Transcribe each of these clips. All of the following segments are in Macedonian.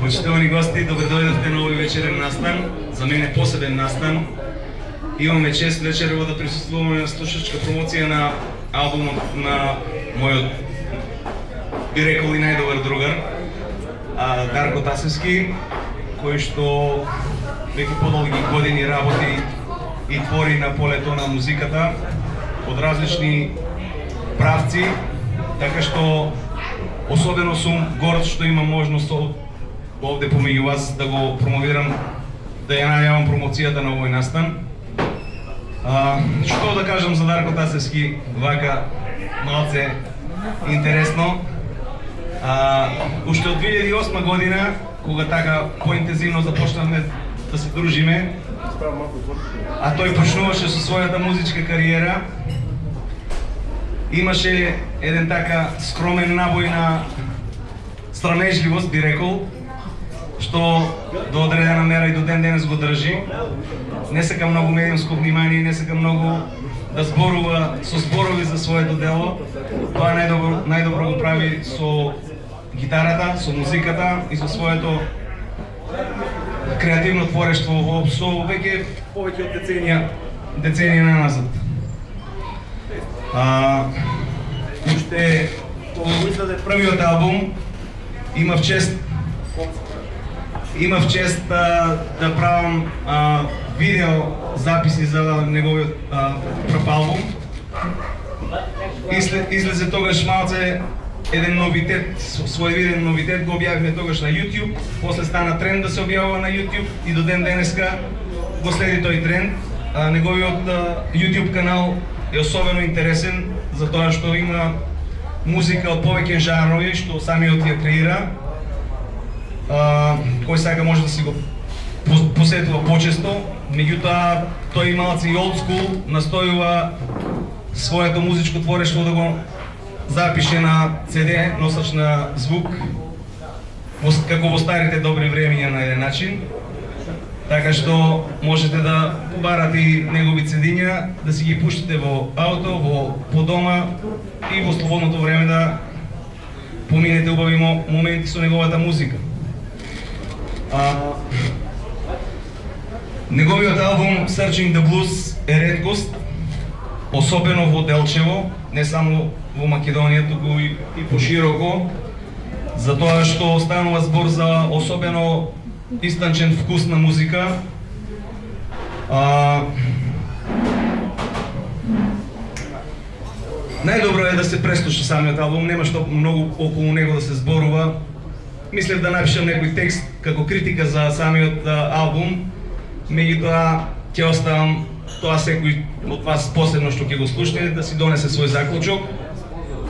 Почитувани гости, добре дојдовте на овој вечерен настан. За мене посебен настан. Имаме чест вечерва да присуствуваме на слушачка промоција на албумот на мојот, би рекол и најдобар другар, Дарко Тасевски, кој што веќе подолги години работи и твори на полето на музиката од различни правци, така што особено сум горд што имам можност овде помеѓу вас да го промовирам, да ја најавам промоцијата на овој настан. Што да кажам за Дарко Тасевски, вака малце интересно. Уште од 2008 година, кога така поинтензивно започнавме да се дружиме, а тој почнуваше со својата музичка кариера, имаше еден така скромен набој на срамежливост, би рекол, што до одредена мера и до ден денес го држи. Не сака многу медиумско внимание, не сака многу да зборува со зборови за своето дело. Тоа најдобро го прави со гитарата, со музиката и со своето креативно творештво со веќе повеќе од деценија назад. Уште кога го издаде првиот албум, имав чест да правам видео записи за неговиот прв албум. Излезе тогаш малце еден новитет, своевиден новитет, го објавивме тогаш на YouTube, после стана тренд да се објавува на YouTube и до ден денеска го следи тој тренд. Неговиот YouTube канал е особено интересен, затоа што има музика од повеќе жанрови, што самиот ја креира. Кој сака може да си го посетува почесто, меѓутоа тој малци и old school настојува своето музичко творештво да го запише на CD, носач на звук, како во старите добри времиња на еден начин. Така што можете да побарате и негови CD-ња, да си ги пуштите во ауто, по дома и во слободното време да поминете убави моменти со неговата музика. Неговиот албум Searching the Blues е реткост, особено во Делчево, не само во Македонија, туку и пошироко, затоа што станува збор за особено истанчен вкус на музика. Најдобро е да се преслуша самиот албум, нема што многу околу него да се зборува. Мислев да напишам некој текст како критика за самиот албум, меѓутоа ќе оставам тоа секој од вас посебно што ќе го слушне да си донесе свој заклучок,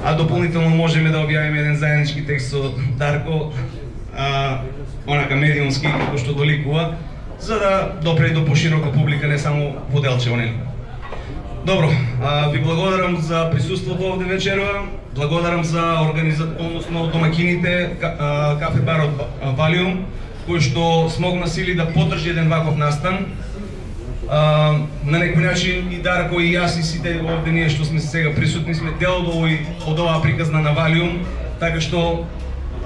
а дополнително можеме да објавиме еден заеднички текст со Дарко, онака медиумски како што доликува, за да допре до поширока публика, не само во Делчево, нели? Добро, ви благодарам за присуството овде вечерва, благодарам за односно домакините кафе барот Валиум, кој што смогна сили да поддржи еден ваков настан. На некој начин и Дарко и јас и сите овде ние што сме сега присутни сме дел од оваа приказна на Валиум, така што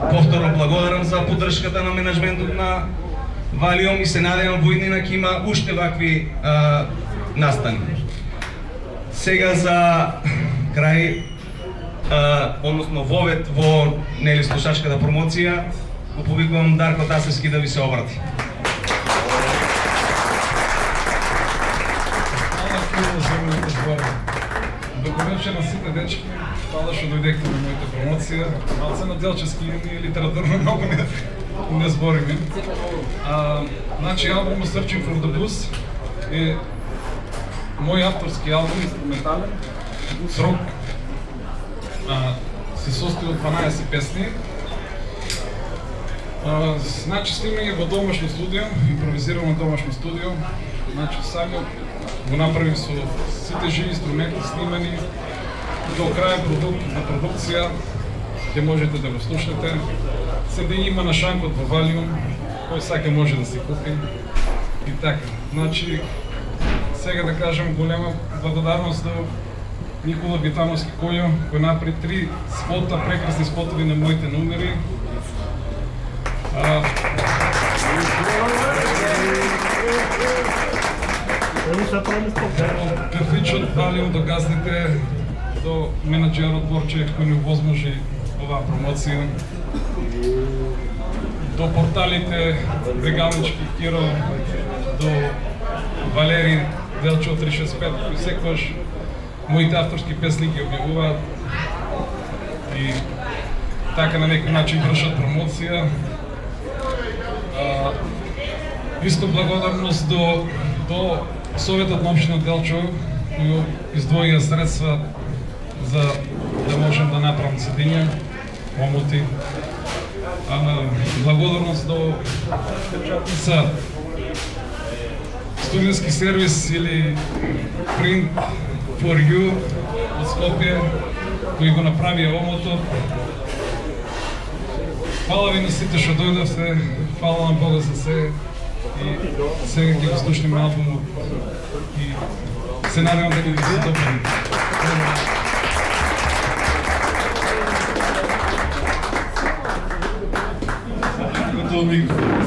повторно благодарам за поддршката на менеджментот на Валиум и се надевам во иднина ќе има уште вакви настани. Сега за крај, односно вовет во нели слушачката промоција, го повикувам Дарко Тасевски да ви се обрати. Добро вечер на сите дечки, фала што дојдевте на мојата промоција. Малце на делчески и литературно многу не збориме. Значи, албумот Searching for the Blues е мој авторски албум, инструментален, срок. Се состои од 12 песни. Значи, снимање во домашно студио, импровизирано домашно студио. Значи, само го направив со сите живи инструменти снимани до крај на продукција, ќе можете да го слушате. CD има на шанкот во Валиум, кој сака може да се купи и така. Значи, сега да кажем голема благодарност до Никола Витановски кој направи 3 спота, прекрасни спотови на моите номери. кафич од Алио до газдите, до менаџерот Борче кој ни овозможи оваа промоција, до порталите Брегалнички Киро, до Валери Делчо 365, кој секогаш моите авторски песни ги објавуваат и така на некој начин вршат промоција. Исто благодарност до Советот на општина Делчо, кој издвоија средства за да можем да направам седиња, омоти. Благодарност до студентски сервис или Print for You од Скопје, кој го направија омотот. Фала ви на сите што дојдовте, фала на Бога за се и сега ќе го слушнеме албумот и се надевам дека ќе се допаѓа. Готово микрофон.